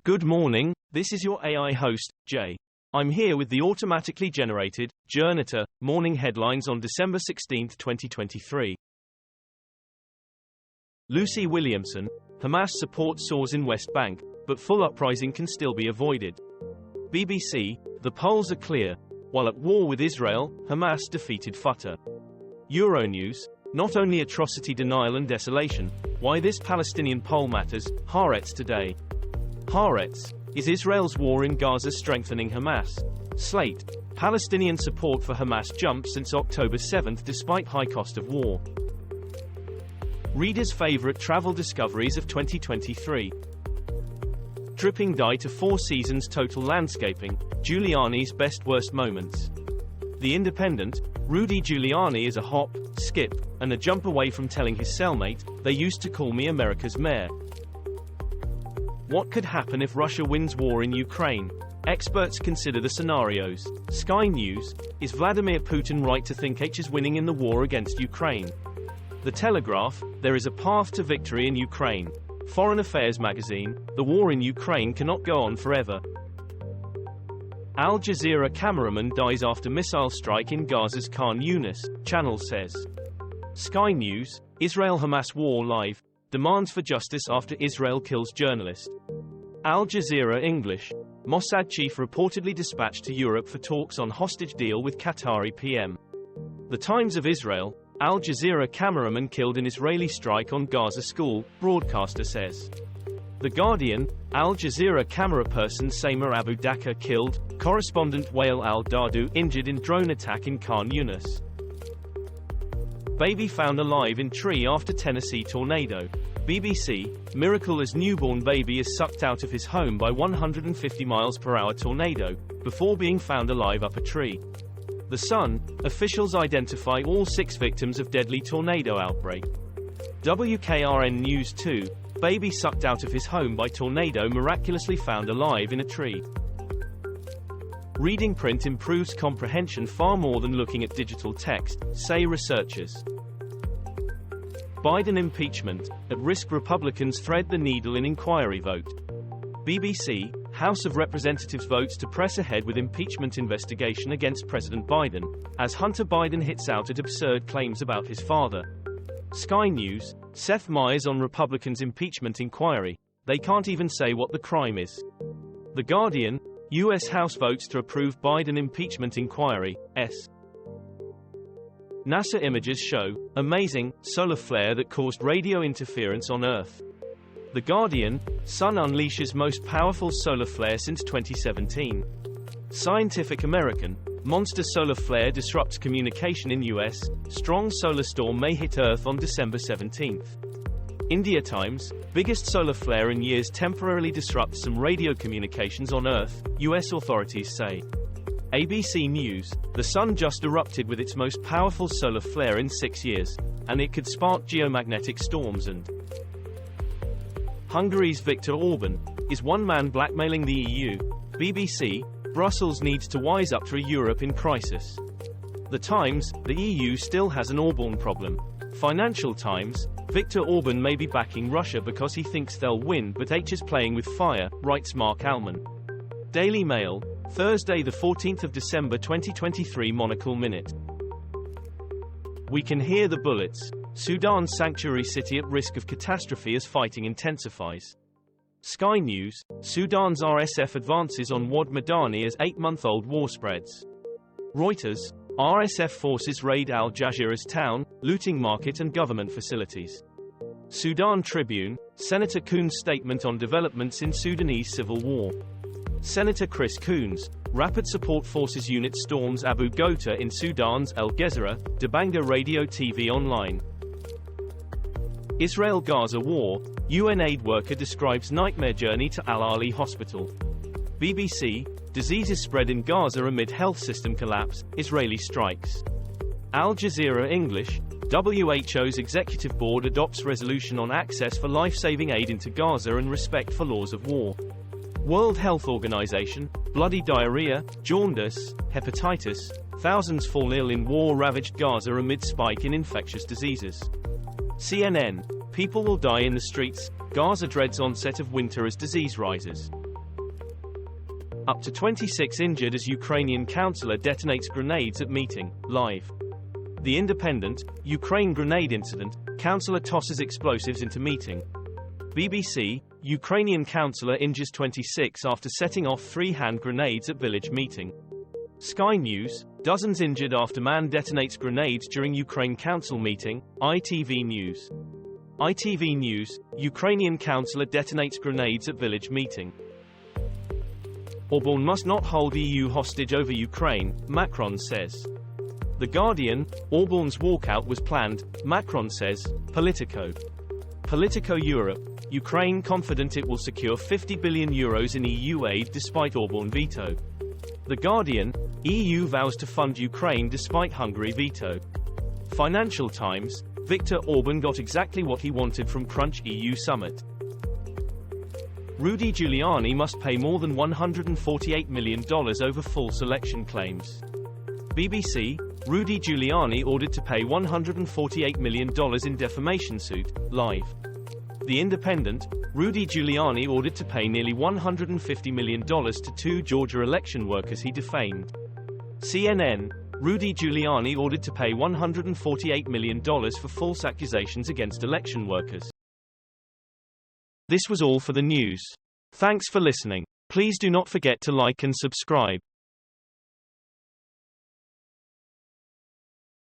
Good morning, this is your AI host, Jay. I'm here with the automatically generated, Journato, morning headlines on December 16, 2023. Lucy Williamson, Hamas support soars in West Bank, but full uprising can still be avoided. BBC, the polls are clear. While at war with Israel, Hamas defeated Fatah. Euronews, not only atrocity denial and desolation, why this Palestinian poll matters, Haaretz today. Haaretz, is Israel's war in Gaza strengthening Hamas? Slate, Palestinian support for Hamas jumps since October 7 despite high cost of war. Readers' favorite travel discoveries of 2023. Dripping dye to 4 seasons total landscaping, Giuliani's best-worst moments. The Independent, Rudy Giuliani is a hop, skip, and a jump away from telling his cellmate, "They used to call me America's mayor." What could happen if Russia wins war in Ukraine? Experts consider the scenarios. Sky News, is Vladimir Putin right to think H is winning in the war against Ukraine? The Telegraph, there is a path to victory in Ukraine. Foreign Affairs magazine, the war in Ukraine cannot go on forever. Al Jazeera cameraman dies after missile strike in Gaza's Khan Yunis, channel says. Sky News, Israel-Hamas war live, demands for justice after Israel kills journalist. Al Jazeera English, Mossad chief reportedly dispatched to Europe for talks on hostage deal with Qatari PM. The Times of Israel, Al Jazeera cameraman killed in Israeli strike on Gaza school, broadcaster says. The Guardian, Al Jazeera camera person Samer Abu Daqqa killed, correspondent Wael al-Dadu injured in drone attack in Khan Yunis. Baby found alive in tree after Tennessee tornado. BBC, miracle as newborn baby is sucked out of his home by 150 mph tornado, before being found alive up a tree. The Sun, officials identify all 6 victims of deadly tornado outbreak. WKRN News 2, baby sucked out of his home by tornado miraculously found alive in a tree. Reading print improves comprehension far more than looking at digital text, say researchers. Biden impeachment, at risk Republicans thread the needle in inquiry vote. BBC, House of Representatives votes to press ahead with impeachment investigation against President Biden, as Hunter Biden hits out at absurd claims about his father. Sky News, Seth Meyers on Republicans' impeachment inquiry, they can't even say what the crime is. The Guardian, U.S. House votes to approve Biden impeachment inquiry, S. NASA images show, amazing, solar flare that caused radio interference on Earth. The Guardian, Sun unleashes most powerful solar flare since 2017. Scientific American, monster solar flare disrupts communication in U.S., strong solar storm may hit Earth on December 17. India Times, biggest solar flare in years temporarily disrupts some radio communications on Earth, U.S. authorities say. ABC News, the sun just erupted with its most powerful solar flare in 6 years, and it could spark geomagnetic storms and Hungary's Viktor Orban, is one man blackmailing the EU? BBC, Brussels needs to wise up to a Europe in crisis. The Times, the EU still has an Orban problem. Financial Times, Viktor Orban may be backing Russia because he thinks they'll win but H is playing with fire, writes Mark Alman. Daily Mail, Thursday the 14th of December 2023 Monocle Minute. We can hear the bullets. Sudan's sanctuary city at risk of catastrophe as fighting intensifies. Sky News, Sudan's RSF advances on Wad Madani as 8-month-old war spreads. Reuters, RSF forces raid Al Jazeera's town, looting market and government facilities. Sudan Tribune, Senator Coons' statement on developments in Sudanese civil war. Senator Chris Coons, Rapid Support Forces unit storms Abu Ghouta in Sudan's al-Gezira, Debanga Radio TV Online. Israel-Gaza war, UN aid worker describes nightmare journey to al-Ahli hospital. BBC, diseases spread in Gaza amid health system collapse, Israeli strikes. Al Jazeera English, WHO's executive board adopts resolution on access for life-saving aid into Gaza and respect for laws of war. World Health Organization, bloody diarrhea, jaundice, hepatitis, thousands fall ill in war-ravaged Gaza amid spike in infectious diseases. CNN, people will die in the streets, Gaza dreads onset of winter as disease rises. Up to 26 injured as Ukrainian councillor detonates grenades at meeting, live. The Independent, Ukraine grenade incident, councillor tosses explosives into meeting. BBC, Ukrainian councillor injures 26 after setting off 3 hand grenades at village meeting. Sky News, dozens injured after man detonates grenades during Ukraine council meeting. ITV News. ITV News, Ukrainian councillor detonates grenades at village meeting. Orbán must not hold EU hostage over Ukraine, Macron says. The Guardian, Orbán's walkout was planned, Macron says. Politico. Politico Europe, Ukraine confident it will secure €50 billion in EU aid despite Orbán veto. The Guardian, EU vows to fund Ukraine despite Hungary veto. Financial Times, Viktor Orban got exactly what he wanted from Crunch EU summit. Rudy Giuliani must pay more than $148 million over false election claims. BBC, Rudy Giuliani ordered to pay $148 million in defamation suit, live. The Independent, Rudy Giuliani ordered to pay nearly $150 million to 2 Georgia election workers he defamed. CNN, Rudy Giuliani ordered to pay $148 million for false accusations against election workers. This was all for the news. Thanks for listening. Please do not forget to like and subscribe.